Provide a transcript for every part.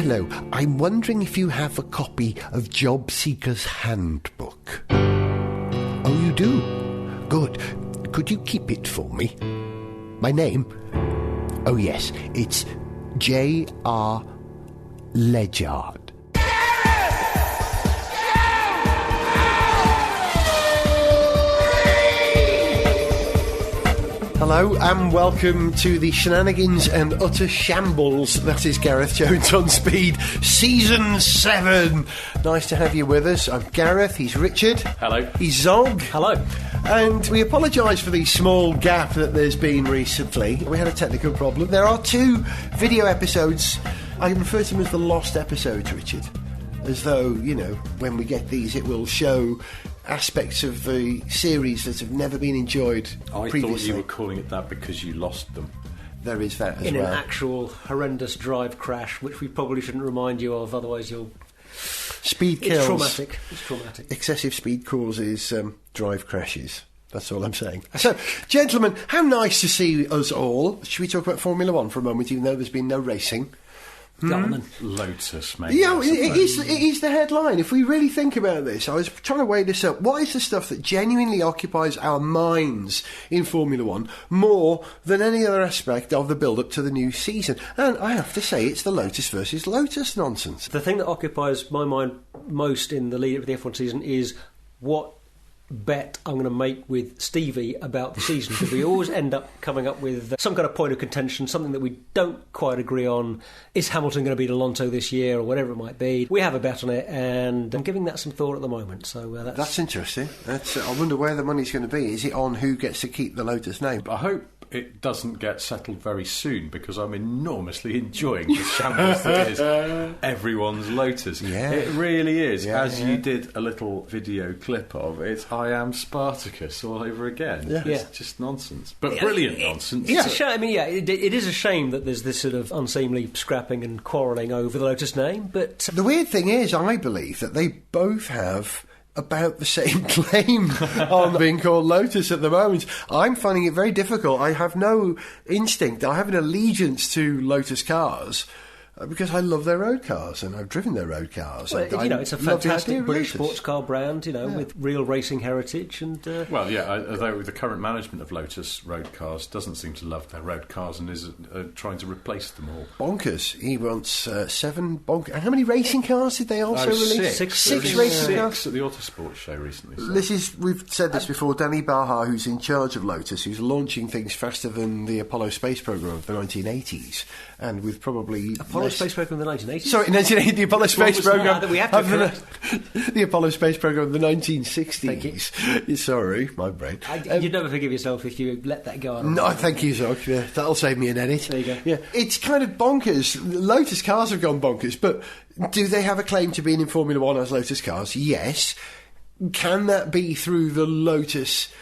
Hello, I'm wondering if you have a copy of Job Seeker's Handbook. Oh, you do? Good. Could you keep it for me? My name? Oh, yes, it's J.R. Ledyard. Hello and welcome to the Shenanigans and Utter Shambles. That is Gareth Jones on Speed, Season 7. Nice to have you with us. I'm Gareth, he's Richard. Hello. He's Zog. Hello. And we apologise for the small gap that there's been recently. We had a technical problem. There are 2 video episodes. I refer to them as the lost episodes, Richard. As though, you know, when we get these, it will show aspects of the series that have never been enjoyed previously. I thought you were calling it that because you lost them. There is that as well. In an actual horrendous drive crash, which we probably shouldn't remind you of, otherwise you'll... Speed kills. It's traumatic. Excessive speed causes drive crashes. That's all I'm saying. So, gentlemen, how nice to see us all. Should we talk about Formula One for a moment, even though there's been no racing? Lotus, mate. Yeah, it is the headline. If we really think about this, I was trying to weigh this up. What is the stuff that genuinely occupies our minds in Formula One more than any other aspect of the build-up to the new season? And I have to say, it's the Lotus versus Lotus nonsense. The thing that occupies my mind most in the lead-up to the F1 season is what bet I'm going to make with Stevie about the season, because we always end up coming up with some kind of point of contention, something that we don't quite agree on. Is Hamilton going to beat Alonso this year, or whatever it might be? We have a bet on it, and I'm giving that some thought at the moment. So that's interesting. I wonder where the money's going to be. Is it on who gets to keep the Lotus name? I hope it doesn't get settled very soon, because I'm enormously enjoying the shambles that is everyone's Lotus. Yeah. It really is. Yeah, You did a little video clip of it. I am Spartacus all over again. Yeah. It's just nonsense, but brilliant nonsense. It's a shame. I mean, it is a shame that there's this sort of unseemly scrapping and quarrelling over the Lotus name. But the weird thing is, I believe that they both have about the same claim on being called Lotus at the moment. I'm finding it very difficult. I have no instinct. I have an allegiance to Lotus cars because I love their road cars, and I've driven their road cars. Well, it's a fantastic British sports car brand, with real racing heritage. And although the current management of Lotus road cars doesn't seem to love their road cars and is trying to replace them all. Bonkers. He wants 7 bonkers. How many racing cars did they also release? Six racing cars? 6 at the Autosport show recently. So. We've said this before. Danny Baha, who's in charge of Lotus, who's launching things faster than the Apollo space program of the 1980s, and with probably Space program of the 1980s. Sorry, 1980, the Apollo space program. That we have to the Apollo space program of the 1960s. Thank you. Sorry, my brain. You'd never forgive yourself if you let that go on. No, thank you, Zog. Yeah, that'll save me an edit. There you go. Yeah, it's kind of bonkers. Lotus cars have gone bonkers, but do they have a claim to being in Formula One as Lotus cars? Yes. Can that be through the Lotus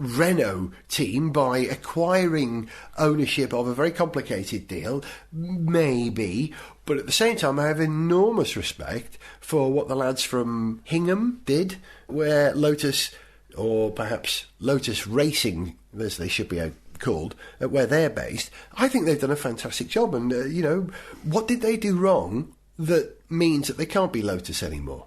Renault team by acquiring ownership of a very complicated deal? Maybe, but at the same time I have enormous respect for what the lads from Hingham did, where Lotus, or perhaps Lotus Racing as they should be called, where they're based. I think they've done a fantastic job, and what did they do wrong that means that they can't be Lotus anymore?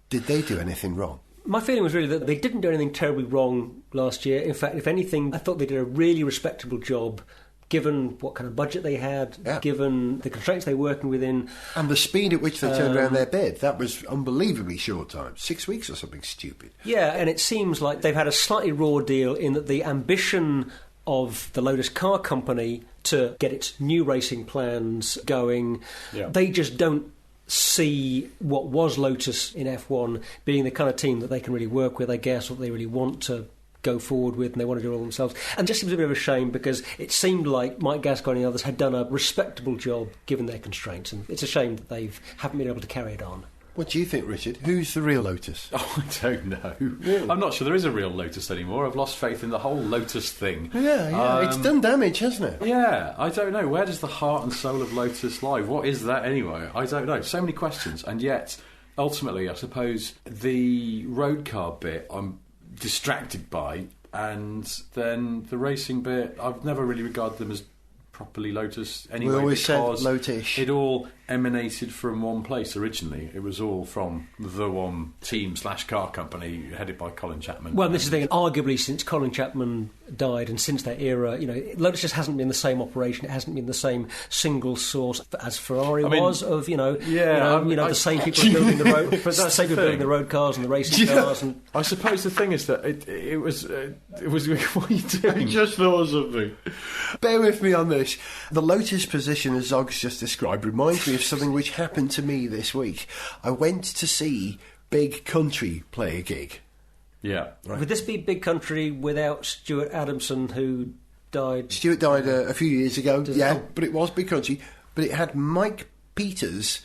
Did they do anything wrong? My feeling was really that they didn't do anything terribly wrong last year. In fact, if anything, I thought they did a really respectable job, given what kind of budget they had, given the constraints they were working within. And the speed at which they turned around their bid. That was unbelievably short time. 6 weeks or something stupid. Yeah, and it seems like they've had a slightly raw deal in that the ambition of the Lotus car company to get its new racing plans going, they just don't see what was Lotus in F1 being the kind of team that they can really work with, I guess, what they really want to go forward with, and they want to do it all themselves. And just seems a bit of a shame, because it seemed like Mike Gascoigne and others had done a respectable job given their constraints, and it's a shame that they haven't been able to carry it on. What do you think, Richard? Who's the real Lotus? Oh, I don't know. Really? I'm not sure there is a real Lotus anymore. I've lost faith in the whole Lotus thing. Yeah, it's done damage, hasn't it? Yeah, I don't know. Where does the heart and soul of Lotus lie? What is that anyway? I don't know. So many questions, and yet, ultimately, I suppose the road car bit I'm distracted by, and then the racing bit, I've never really regarded them as properly Lotus anyway. We always said because Lotus. It all emanated from one place originally. It was all from the one team / car company headed by Colin Chapman. Well, this is the thing. Arguably, since Colin Chapman died and since that era, Lotus just hasn't been the same operation. It hasn't been the same single source as Ferrari was of, the same people building the road, the same people building the road cars and the racing cars. And I suppose the thing is that it was. What are you doing? I just thought of something. Bear with me on this. The Lotus position, as Zog's just described, reminds me of something which happened to me this week. I went to see Big Country play a gig. Yeah. Right. Would this be Big Country without Stuart Adamson, who died? Stuart died a few years ago, but it was Big Country. But it had Mike Peters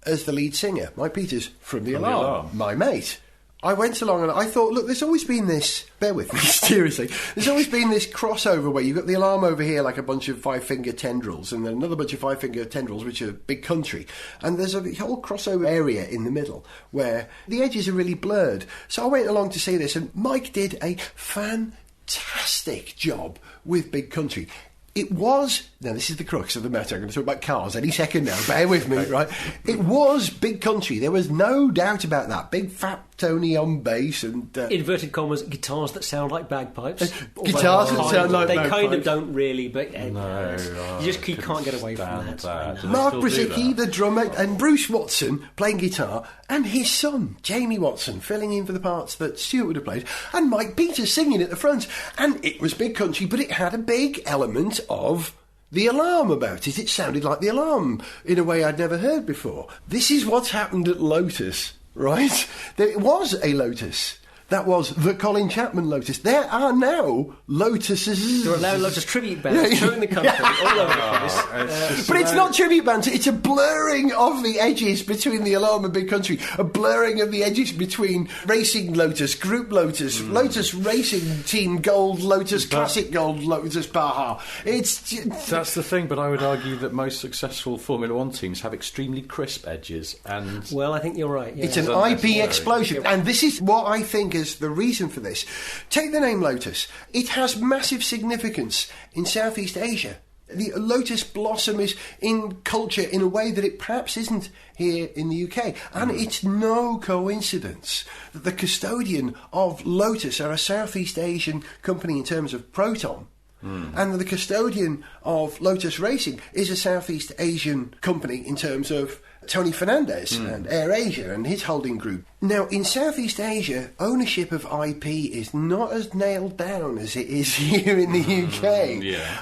as the lead singer. Mike Peters from The Alarm, my mate. I went along and I thought, look, there's always been this, bear with me, seriously, there's always been this crossover where you've got The Alarm over here like a bunch of five-finger tendrils and then another bunch of five-finger tendrils which are Big Country. And there's a whole crossover area in the middle where the edges are really blurred. So I went along to see this and Mike did a fantastic job with Big Country. It was, now this is the crux of the matter, I'm going to talk about cars any second now, bear with me, right? It was Big Country, there was no doubt about that. Big fat Tony on bass and... inverted commas, guitars that sound like bagpipes. Guitars that sound like bagpipes. They kind of don't really, but... you can't get away from that. Mark Brzezicki, the drummer, and Bruce Watson playing guitar, and his son, Jamie Watson, filling in for the parts that Stuart would have played, and Mike Peters singing at the front. And it was Big Country, but it had a big element of The Alarm about it. It sounded like The Alarm in a way I'd never heard before. This is what's happened at Lotus, right? There was a Lotus. That was the Colin Chapman Lotus. There are now Lotuses. There are now Lotus tribute bands touring the country all over the place. But it's not tribute bands, it's a blurring of the edges between The Alarm and Big Country. A blurring of the edges between Racing Lotus, Group Lotus, Lotus Racing Team Gold Lotus, Classic Gold Lotus, Baja. That's the thing, but I would argue that most successful Formula One teams have extremely crisp edges. And well, I think you're right. Yeah. It's an IP explosion. And this is what I think is the reason for this. Take the name Lotus. It has massive significance in Southeast Asia. The Lotus blossom is in culture in a way that it perhaps isn't here in the UK. And it's no coincidence that the custodian of Lotus are a Southeast Asian company in terms of Proton. And the custodian of Lotus Racing is a Southeast Asian company in terms of Tony Fernandez and AirAsia and his holding group. Now, in Southeast Asia, ownership of IP is not as nailed down as it is here in the UK.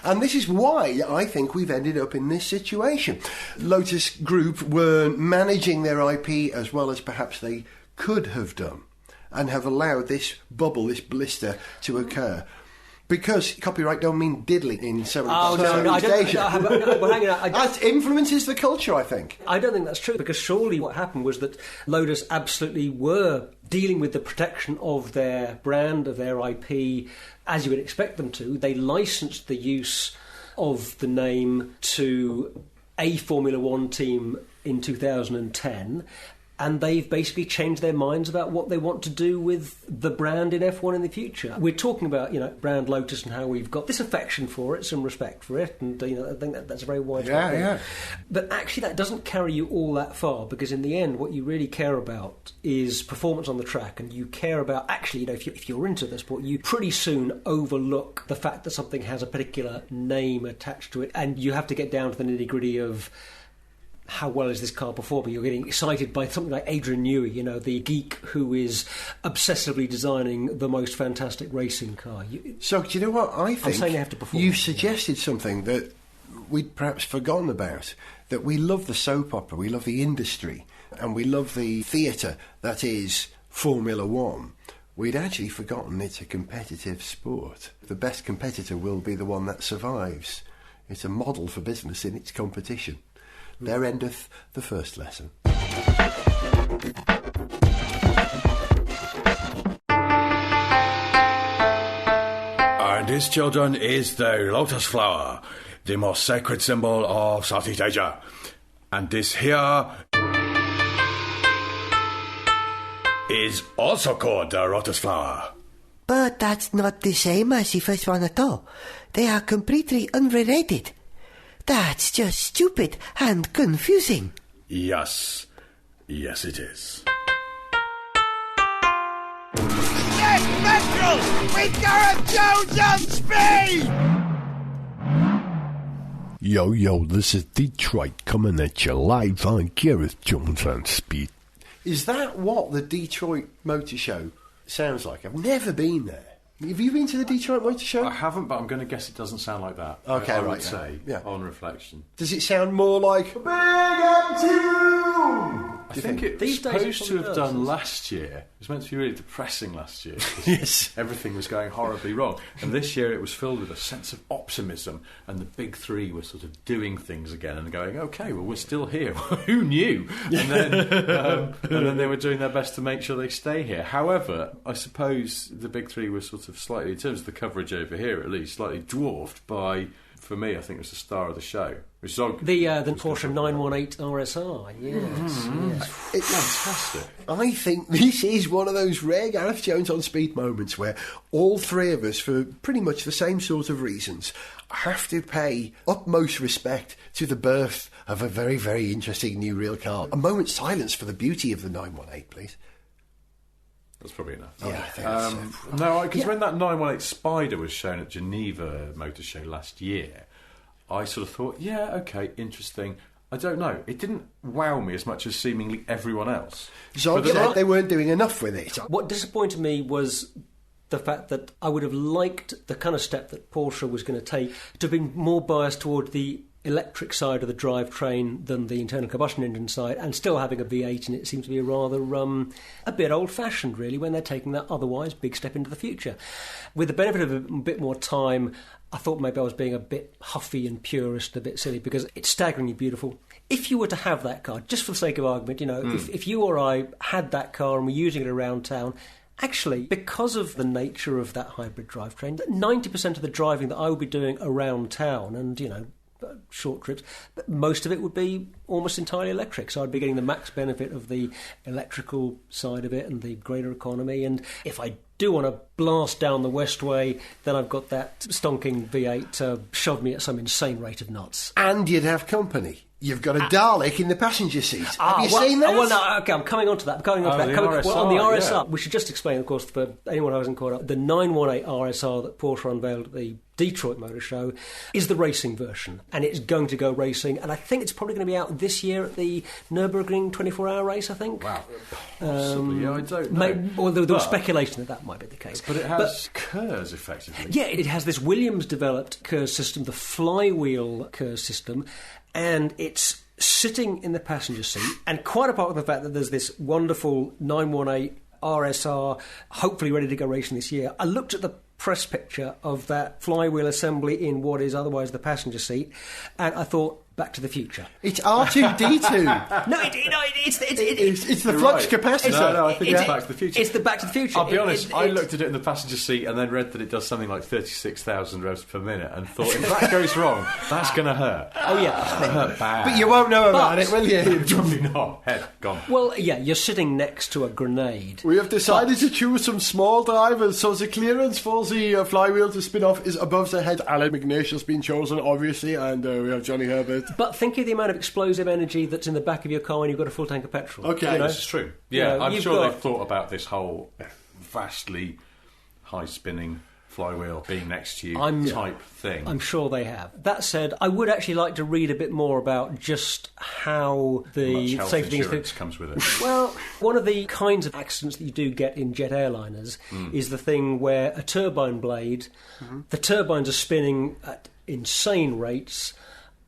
And this is why I think we've ended up in this situation. Lotus Group were managing their IP as well as perhaps they could have done and have allowed this bubble, this blister to occur. Because copyright don't mean diddly in Southeast Asia. Well, hang on, that influences the culture, I think. I don't think that's true, because surely what happened was that Lotus absolutely were dealing with the protection of their brand, of their IP, as you would expect them to. They licensed the use of the name to a Formula One team in 2010, and they've basically changed their minds about what they want to do with the brand in F1 in the future. We're talking about, brand Lotus and how we've got this affection for it, some respect for it, and I think that's a very widespread thing. But actually that doesn't carry you all that far, because in the end what you really care about is performance on the track, and you care about, actually, if you're into the sport, you pretty soon overlook the fact that something has a particular name attached to it, and you have to get down to the nitty-gritty of how well is this car performing? You're getting excited by something like Adrian Newey, the geek who is obsessively designing the most fantastic racing car. So, do you know what I think? I'm saying they have to perform. You've suggested something that we'd perhaps forgotten about, that we love the soap opera, we love the industry, and we love the theatre that is Formula One. We'd actually forgotten it's a competitive sport. The best competitor will be the one that survives. It's a model for business in its competition. There endeth the first lesson. And this, children, is the lotus flower, the most sacred symbol of Southeast Asia. And this here is also called the lotus flower. But that's not the same as the first one at all. They are completely unrelated. That's just stupid and confusing. Yes. Yes, it is. Sniff Petrol with Gareth Jones on speed! Yo, this is Detroit coming at you live on Gareth Jones on Speed. Is that what the Detroit Motor Show sounds like? I've never been there. Have you been to the Detroit Motor Show? I haven't, but I'm going to guess it doesn't sound like that. Okay, I right, would say, on reflection. Does it sound more like Big M2? I think it was supposed to have done last year. It was meant to be really depressing last year. Yes. Everything was going horribly wrong. And this year it was filled with a sense of optimism, and the big three were sort of doing things again and going, OK, well, we're still here. Who knew? And then they were doing their best to make sure they stay here. However, I suppose the big three were sort of slightly, in terms of the coverage over here at least, slightly dwarfed by, for me, I think it was the star of the show. Which is the Porsche 918 RSR, yes. It's fantastic. I think this is one of those rare Gareth Jones on Speed moments where all three of us, for pretty much the same sort of reasons, have to pay utmost respect to the birth of a very, very interesting new real car. A moment's silence for the beauty of the 918, please. That's probably enough. Yeah, I think so. No, because when that 918 Spider was shown at Geneva Motor Show last year, I sort of thought, yeah, okay, interesting. I don't know. It didn't wow me as much as seemingly everyone else. So they weren't doing enough with it. What disappointed me was the fact that I would have liked the kind of step that Porsche was going to take to have been more biased toward the electric side of the drivetrain than the internal combustion engine side, and still having a V8 in it seems to be a rather a bit old-fashioned, really, when they're taking that otherwise big step into the future. With the benefit of a bit more time, I thought maybe I was being a bit huffy and purist, a bit silly, because it's staggeringly beautiful. If you were to have that car, just for the sake of argument, if you or I had that car and were using it around town, actually, because of the nature of that hybrid drivetrain, 90% of the driving that I would be doing around town, and, short trips, but most of it would be almost entirely electric, so I'd be getting the max benefit of the electrical side of it and the greater economy. And if I do want to blast down the Westway, then I've got that stonking V8 to shove me at some insane rate of knots. And you'd have company. You've got a Dalek in the passenger seat. Have you seen that? Well, no, okay, I'm coming on to that. On the RSR, we should just explain, of course, for anyone who hasn't caught up, the 918 RSR that Porsche unveiled at the Detroit Motor Show is the racing version, and it's going to go racing, and I think it's probably going to be out this year at the Nürburgring 24-hour race, I think. Wow. Possibly, I don't know. There was speculation that might be the case. But it has KERS, effectively. Yeah, it has this Williams-developed KERS system, the flywheel KERS system, and it's sitting in the passenger seat, and quite apart from the fact that there's this wonderful 918 RSR, hopefully ready to go racing this year, I looked at the press picture of that flywheel assembly in what is otherwise the passenger seat, and I thought, Back to the Future. It's R2-D2. No, it's the flux capacitor. No, I think it's Back to the Future. It's the Back to the Future. I'll be honest, I looked at it in the passenger seat and then read that it does something like 36,000 revs per minute and thought, if that goes wrong, that's going to hurt. Oh, yeah. That's going to hurt bad. But you won't know about it, will you? Probably not. Head gone. Well, yeah, you're sitting next to a grenade. We have decided to choose some small drivers, so the clearance for the flywheel to spin off is above the head. Alan McNeish's been chosen, obviously, and we have Johnny Herbert. But think of the amount of explosive energy that's in the back of your car when you've got a full tank of petrol. Okay, this is true. Yeah, I'm sure they've thought about this whole vastly high-spinning flywheel being next to you type thing. I'm sure they have. That said, I would actually like to read a bit more about just how the safety insurance comes with it. Well, one of the kinds of accidents that you do get in jet airliners is the thing where a turbine blade, the turbines are spinning at insane rates,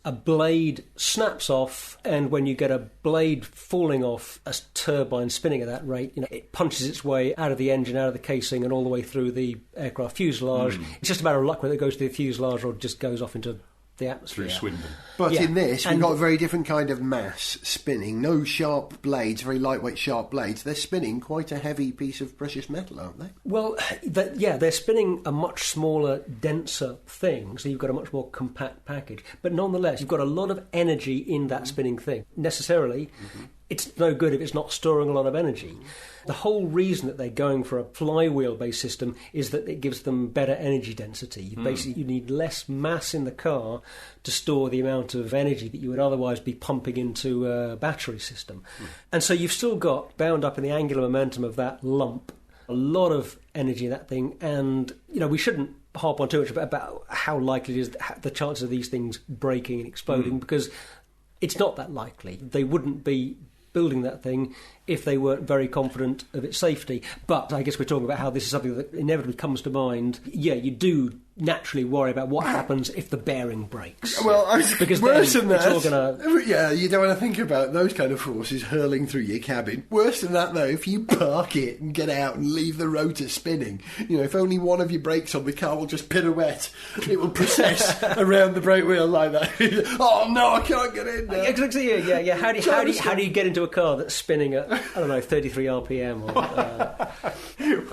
a blade snaps off, and when you get a blade falling off a turbine spinning at that rate, it punches its way out of the engine, out of the casing, and all the way through the aircraft fuselage. It's just a matter of luck whether it goes to the fuselage or just goes off into the atmosphere. Through Swindon. But in this, we've got a very different kind of mass spinning. No sharp blades, very lightweight sharp blades. They're spinning quite a heavy piece of precious metal, aren't they? Well, they're spinning a much smaller, denser thing, so you've got a much more compact package. But nonetheless, you've got a lot of energy in that spinning thing. Necessarily, it's no good if it's not storing a lot of energy. The whole reason that they're going for a flywheel-based system is that it gives them better energy density. Basically, you need less mass in the car to store the amount of energy that you would otherwise be pumping into a battery system. And so you've still got, bound up in the angular momentum of that lump, a lot of energy in that thing. And, we shouldn't harp on too much about how likely it is, the chances of these things breaking and exploding, because it's not that likely. They wouldn't be building that thing if they weren't very confident of its safety. But I guess we're talking about how this is something that inevitably comes to mind. Yeah, you do naturally worry about what happens if the bearing breaks. Well, because worse than that. It's all gonna... Yeah, you don't want to think about those kind of forces hurling through your cabin. Worse than that, though, if you park it and get out and leave the rotor spinning, if only one of your brakes on the car will just pirouette, it will process around the brake wheel like that. Oh no, I can't get in there. Yeah. How do you get into a car that's spinning at 33 RPM?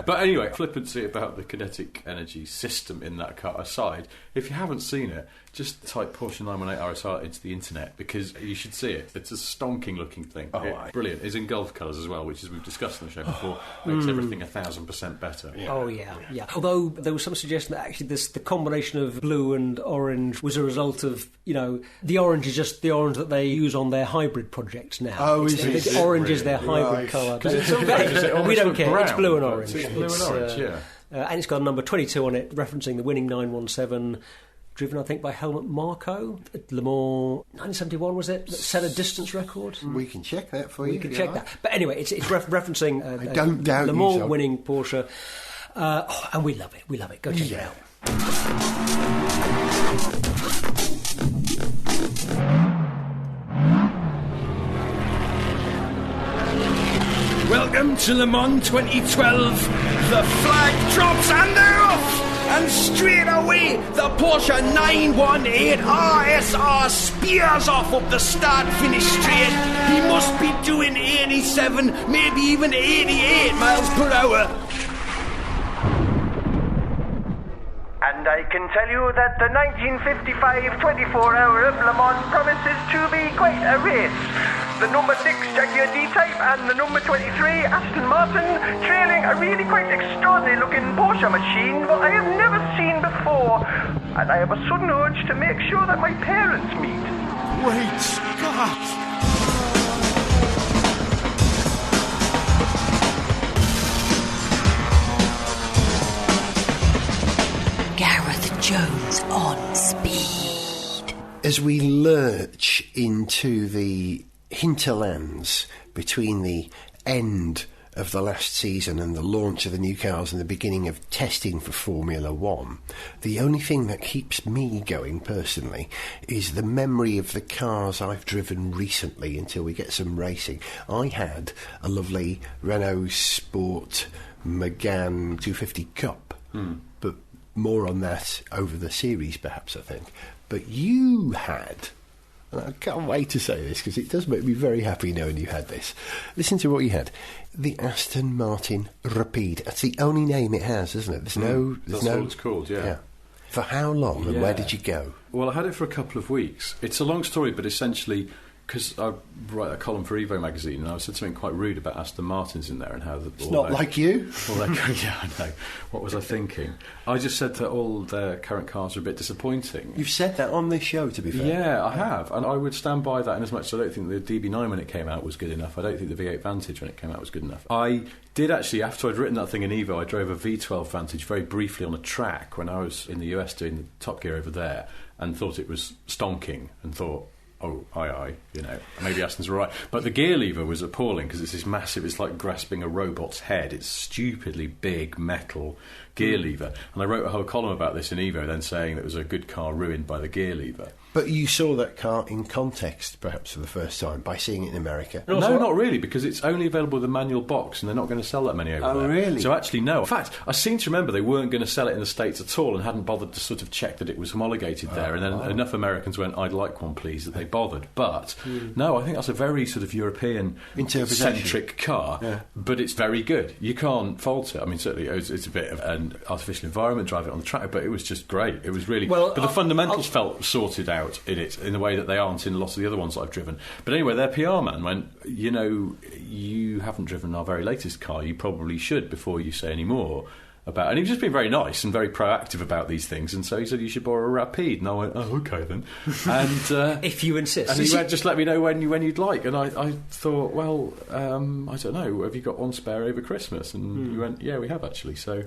But anyway, flippancy about the kinetic energy system in that car aside, if you haven't seen it, just type Porsche 918 RSR into the internet, because you should see it. It's a stonking looking thing. Brilliant. It's in Gulf colours as well, which, as we've discussed on the show before, makes everything 1,000% better. Yeah. Oh yeah. Although there was some suggestion that actually the combination of blue and orange was a result of, the orange is just the orange that they use on their hybrid projects now. Oh, is it? Orange is their hybrid colour. We don't care. It's blue and orange. It's blue and orange, yeah. And it's got a number 22 on it, referencing the winning 917, driven, I think, by Helmut Marko at Le Mans 1971, was it? That set a distance record. We can check that for you. We can check that. But anyway, it's referencing I don't doubt Le Mans winning Porsche. And we love it. Go check it out. Welcome to Le Mans 2012. The flag drops and they're off. And straight away, the Porsche 918 RSR spears off up the start-finish straight. He must be doing 87, maybe even 88 miles per hour. And I can tell you that the 1955 24-hour of Le Mans promises to be quite a race. The number 6 Jaguar D-Type and the number 23 Aston Martin trailing a really quite extraordinary looking Porsche machine that I have never seen before. And I have a sudden urge to make sure that my parents meet. Great Scott! Gareth Jones on speed. As we lurch into the hinterlands between the end of the last season and the launch of the new cars and the beginning of testing for Formula One, the only thing that keeps me going personally is the memory of the cars I've driven recently until we get some racing. I had a lovely Renault Sport Megane 250 Cup, but more on that over the series perhaps, I think. But you had... And I can't wait to say this because it does make me very happy knowing you had this. Listen to what you had. The Aston Martin Rapide. That's the only name it has, isn't it? That's what it's called, yeah. For how long and where did you go? Well, I had it for a couple of weeks. It's a long story, but essentially... Because I write a column for Evo magazine, and I said something quite rude about Aston Martins in there and how... It's not like you. Yeah, I know. What was I thinking? I just said that all their current cars are a bit disappointing. You've said that on this show, to be fair. Yeah, I have. And I would stand by that in as much as I don't think the DB9 when it came out was good enough. I don't think the V8 Vantage when it came out was good enough. I did actually, after I'd written that thing in Evo, I drove a V12 Vantage very briefly on a track when I was in the US doing the Top Gear over there and thought it was stonking and thought... Oh, aye, maybe Aston's right. But the gear lever was appalling because it's this massive, it's like grasping a robot's head. It's stupidly big metal gear lever. And I wrote a whole column about this in Evo, then saying that it was a good car ruined by the gear lever. But you saw that car in context, perhaps for the first time, by seeing it in America. No, not really, because it's only available with a manual box, and they're not going to sell that many over there. Oh, really? So actually, no. In fact, I seem to remember they weren't going to sell it in the States at all, and hadn't bothered to sort of check that it was homologated there. And then enough Americans went, "I'd like one, please," that they bothered. But no, I think that's a very sort of European-centric car, but it's very good. You can't fault it. I mean, certainly it's a bit of an artificial environment driving it on the track, but it was just great. It was really... Well, but the fundamentals felt sorted out about in it in the way that they aren't in a lot of the other ones that I've driven. But anyway, their PR man went, you haven't driven our very latest car, you probably should before you say any more about. And he was just being very nice and very proactive about these things, and so he said you should borrow a Rapide, and I went, oh, okay then. And if you insist. and he went, just let me know when you'd like. And I thought, well, I don't know, have you got one spare over Christmas? And he went, yeah, we have actually. So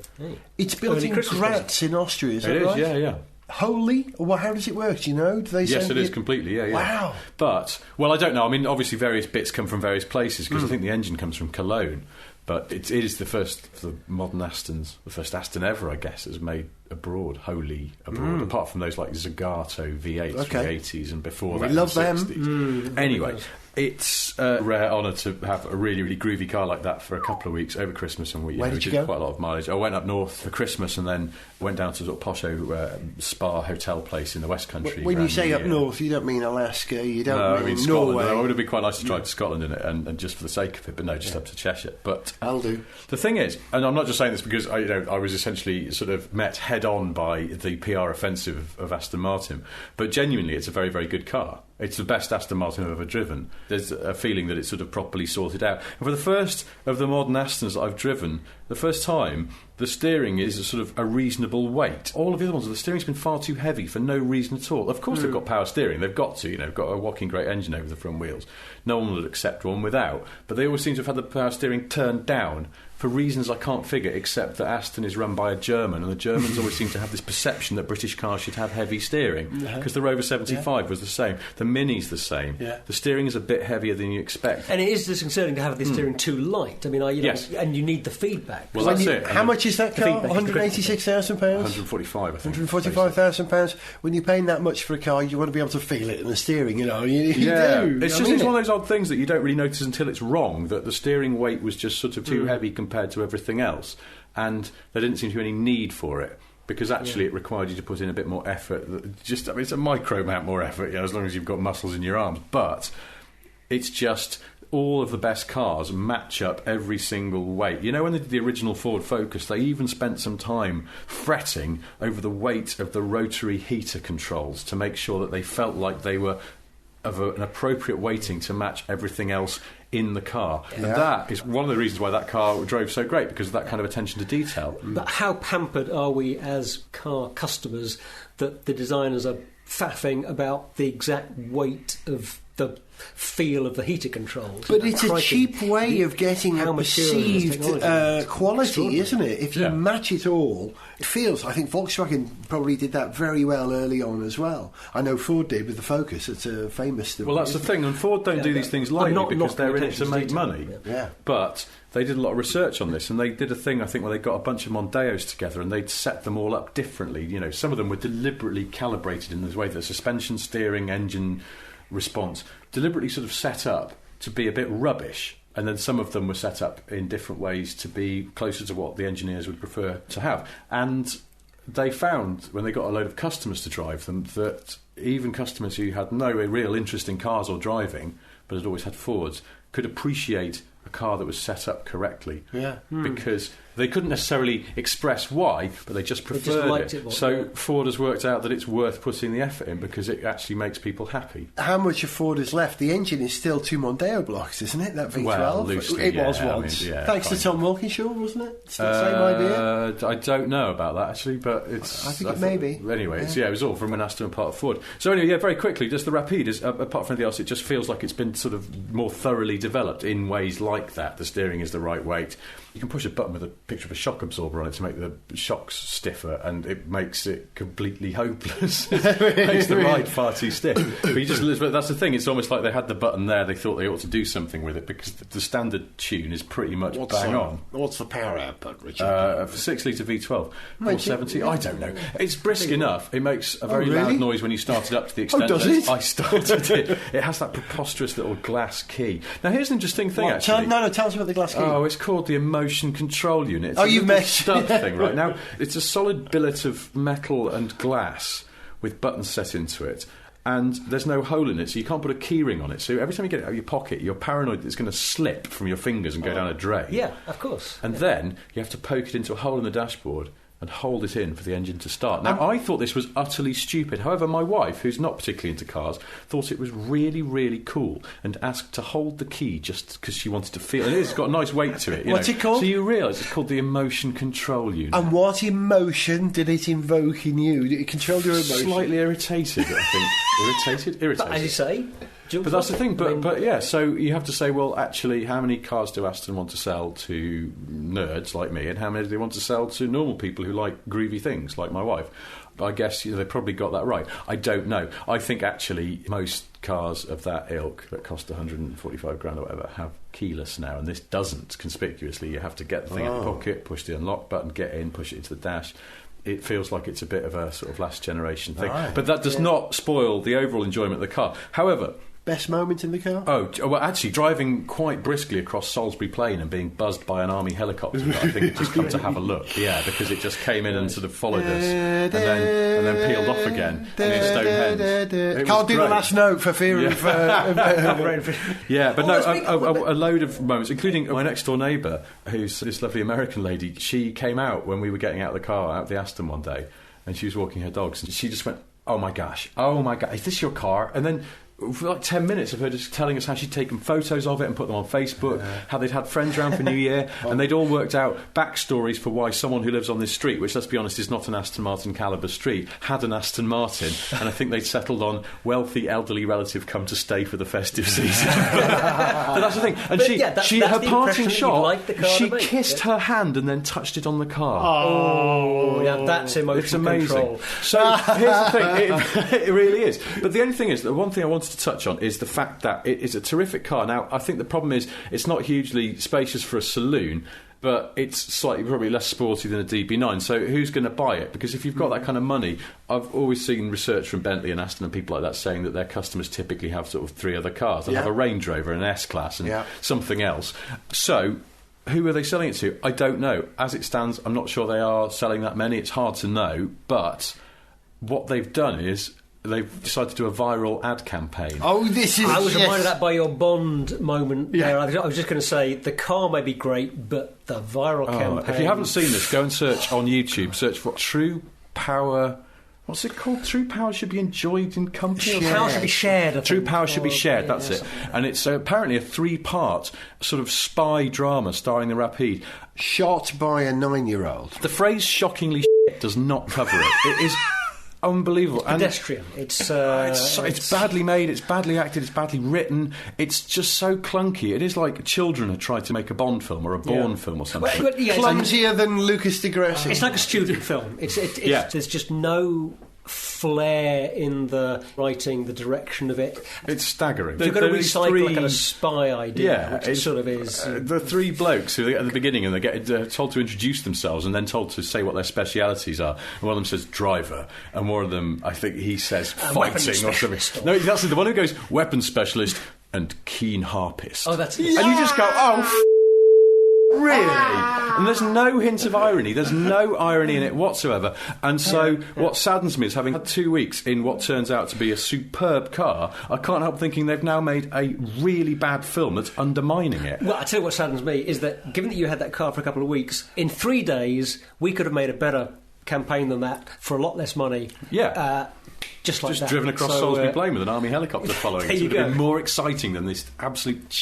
it's built Early in Christmas Graz in Austria, is that it is, right? yeah. Wholly? Well, how does it work? Do you know? Do they Yes, send it is you- completely, yeah. Wow. But, well, I don't know. I mean, obviously various bits come from various places, because I think the engine comes from Cologne. But it is the first of the modern Astons, the first Aston ever, I guess, is made abroad, wholly abroad, apart from those like Zagato V8s from the 80s and before that. We love in the them. 60s. Anyway, it's a rare honour to have a really, really groovy car like that for a couple of weeks over Christmas, and we Where did you did go? quite a lot of mileage. I went up north for Christmas and then went down to a sort of posho spa hotel place in the West Country. When you around say the up north, you don't mean Alaska, you don't no, I mean mean Scotland. Norway. It would have been quite nice to drive to Scotland in it, and just for the sake of it, but no, just up to Cheshire. But I'll do. the thing is, and I'm not just saying this because I was essentially sort of met head on by the PR offensive of Aston Martin, but genuinely, it's a very, very good car. It's the best Aston Martin I've ever driven. There's a feeling that it's sort of properly sorted out. And for the first of the modern Astons that I've driven, the first time, the steering is a sort of a reasonable weight. All of the other ones, the steering's been far too heavy for no reason at all. Of course they've got power steering. They've got to, got a whacking great engine over the front wheels. No one would accept one without. But they always seem to have had the power steering turned down for reasons I can't figure, except that Aston is run by a German, and the Germans always seem to have this perception that British cars should have heavy steering, because the Rover 75 was the same, the Mini's the same. The steering is a bit heavier than you expect. And it is disconcerting to have the steering too light. I mean, Yes. and you need the feedback. Well, that's it. How much is that car? feedback is £186,000? 145, I think. £145,000. When you're paying that much for a car, you want to be able to feel it in the steering, You Yeah, do. it's one of those odd things that you don't really notice until it's wrong, that the steering weight was just sort of too heavy compared to everything else, and there didn't seem to be any need for it, because actually it required you to put in a bit more effort. It's a micro amount more effort, as long as you've got muscles in your arms, but it's just all of the best cars match up every single weight. When they did the original Ford Focus, they even spent some time fretting over the weight of the rotary heater controls to make sure that they felt like they were of an appropriate weighting to match everything else in the car. And that is one of the reasons why that car drove so great, because of that kind of attention to detail. But how pampered are we as car customers that the designers are faffing about the exact weight of the feel of the heater controls? But it's a Crikey. cheap way of getting How a mature is perceived technology? quality, isn't it? If you Yeah. match it all, it feels. I think Volkswagen probably did that very well early on as well. I know Ford did with the Focus. It's a famous. Well, that's the thing, and Ford don't do these things lightly not because they're in it attention to to make detail. money. Yeah. But they did a lot of research on this, and they did a thing, I think, where they got a bunch of Mondeos together and they'd set them all up differently. Some of them were deliberately calibrated in this way, the suspension, steering, engine response, deliberately sort of set up to be a bit rubbish. And then some of them were set up in different ways to be closer to what the engineers would prefer to have. And they found, when they got a load of customers to drive them, that even customers who had no real interest in cars or driving, but had always had Fords, could appreciate a car that was set up correctly. Yeah. Because they couldn't necessarily express why, but they just preferred liked it more, So yeah. Ford has worked out that it's worth putting the effort in because it actually makes people happy. How much of Ford is left? The engine is still 2 Mondeo blocks, isn't it? That V12. Well, loosely, it was yeah, I once. mean, yeah, Thanks to fine. Tom Wilkinshaw, wasn't it? It's the same idea. I don't know about that actually, but it's. I think it may be. Anyway, it was all from an Aston and part of Ford. So anyway, very quickly, just the Rapide is apart from anything else, it just feels like it's been sort of more thoroughly developed in ways like that. The steering is the right weight. You can push a button with a picture of a shock absorber on it to make the shocks stiffer, and it makes it completely hopeless. It makes the ride far too stiff. But that's the thing. It's almost like they had the button there. They thought they ought to do something with it because the standard tune is pretty much bang on. What's the power output, Richard? For 6 litre V12, 470. I don't know. It's brisk enough. It makes a very really? loud noise when you start it up to the extent does that it? I started it. It has that preposterous little glass key. Now here's an interesting thing. What? Actually, Tell us about the glass key. Oh, it's called the Motion Control Unit. It's Oh, a you've little met- stud thing, right? Now, it's a solid billet of metal and glass with buttons set into it. And there's no hole in it, so you can't put a key ring on it. So every time you get it out of your pocket, you're paranoid that it's going to slip from your fingers and go down a drain. Yeah, of course. And then you have to poke it into a hole in the dashboard and hold it in for the engine to start. Now, I thought this was utterly stupid. However, my wife, who's not particularly into cars, thought it was really, really cool and asked to hold the key just because she wanted to feel it. It's got a nice weight to it. What's it called? So you realise it's called the emotion control unit. And what emotion did it invoke in you? Did it control your emotion? Slightly irritated, I think. Irritated? But as you say... But that's the thing. But yeah, so you have to say, well, actually, how many cars do Aston want to sell to nerds like me, and how many do they want to sell to normal people who like groovy things like my wife? I guess they probably got that right. I don't know. I think actually most cars of that ilk that cost 145 grand or whatever have keyless now, and this doesn't. Conspicuously, you have to get the thing in the pocket, push the unlock button, get in, push it into the dash. It feels like it's a bit of a sort of last generation thing, but that does not spoil the overall enjoyment of the car. However, best moment in the car? Oh, well, actually, driving quite briskly across Salisbury Plain and being buzzed by an army helicopter. I think it just come to have a look. Yeah, because it just came in and sort of followed us and then peeled off again near Stonehenge. Can't do the last note for fear of... Yeah, but a load of moments, including my next-door neighbour, who's this lovely American lady. She came out when we were getting out of the car, out of the Aston one day, and she was walking her dogs, and she just went, oh my gosh, is this your car? And then... for like 10 minutes of her just telling us how she'd taken photos of it and put them on Facebook, how they'd had friends around for New Year, and they'd all worked out backstories for why someone who lives on this street, which, let's be honest, is not an Aston Martin calibre street, had an Aston Martin, and I think they'd settled on wealthy elderly relative come to stay for the festive season. But that's the thing. And her parting shot, she kissed her hand and then touched it on the car. Oh, yeah, that's emotion It's amazing. Control. So here's the thing, it really is. But the only thing is, the one thing I wanted to touch on is the fact that it is a terrific car. Now, I think the problem is it's not hugely spacious for a saloon, but it's slightly probably less sporty than a DB9. So who's going to buy it? Because if you've got that kind of money, I've always seen research from Bentley and Aston and people like that saying that their customers typically have sort of 3 other cars. They'll have a Range Rover, an S-Class and something else. So who are they selling it to? I don't know. As it stands, I'm not sure they are selling that many. It's hard to know. But what they've done is they've decided to do a viral ad campaign. Oh, this is... I was reminded of that by your Bond moment there. I was just going to say, the car may be great, but the viral campaign... If you haven't seen this, go and search on YouTube. Search for True Power... What's it called? True Power Should Be Enjoyed in Company? Power Should Be Shared. True Power Should Be Shared, that's it. And it's apparently a 3-part sort of spy drama starring the Rapide. Shot by a 9-year-old. The phrase shockingly does not cover it. It is... unbelievable. Pedestrian. It's badly made, it's badly acted, it's badly written, it's just so clunky. It is like children had tried to make a Bond film or a Bourne film or something. Clumsier than Lucas de Grassi. It's like a student film. There's just no flair in the writing, the direction of it. It's staggering. You've got to recycle a kind of spy idea, which it sort of is. The 3 blokes who at the beginning and they get told to introduce themselves and then told to say what their specialities are. And one of them says driver, and one of them, I think he says fighting or something. No, that's the one who goes weapons specialist and keen harpist. Oh, that's and you just go, really? And there's no hint of irony. There's no irony in it whatsoever. And so what saddens me is having had 2 weeks in what turns out to be a superb car, I can't help thinking they've now made a really bad film that's undermining it. Well, I tell you what saddens me is that given that you had that car for a couple of weeks, in 3 days we could have made a better campaign than that for a lot less money. Yeah. Just like that. Driven across Salisbury Plain with an army helicopter following it. It would have been more exciting than this absolute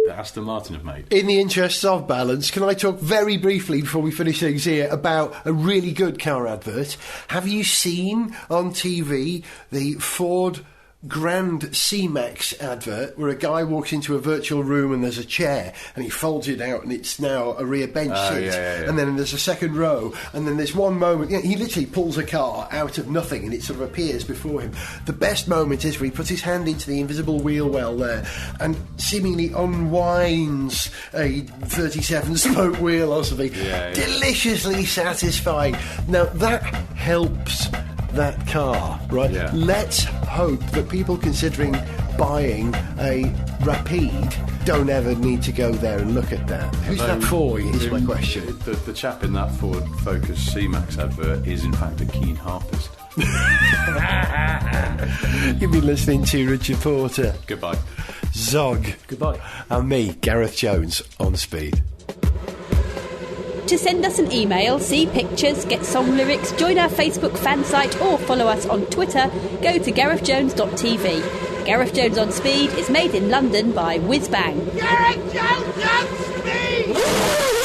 that Aston Martin have made. In the interests of balance, can I talk very briefly before we finish things here about a really good car advert? Have you seen on TV the Ford Grand C-Max advert where a guy walks into a virtual room and there's a chair and he folds it out and it's now a rear bench seat, and then there's a second row, and then there's one moment he literally pulls a car out of nothing and it sort of appears before him. The best moment is where he puts his hand into the invisible wheel well there and seemingly unwinds a 37-spoke wheel or something. Deliciously satisfying. Now that helps that car, right? Let's hope that people considering buying a Rapide don't ever need to go there and look at that. Who's that for, is my question. The chap in that Ford Focus C-Max advert is in fact a keen harpist. You've been listening to Richard Porter. Goodbye. Zog. Goodbye. And me, Gareth Jones, on Speed. to send us an email, see pictures, get song lyrics, join our Facebook fan site or follow us on Twitter, go to GarethJones.tv. Gareth Jones on Speed is made in London by Whiz Bang. Gareth Jones on Speed!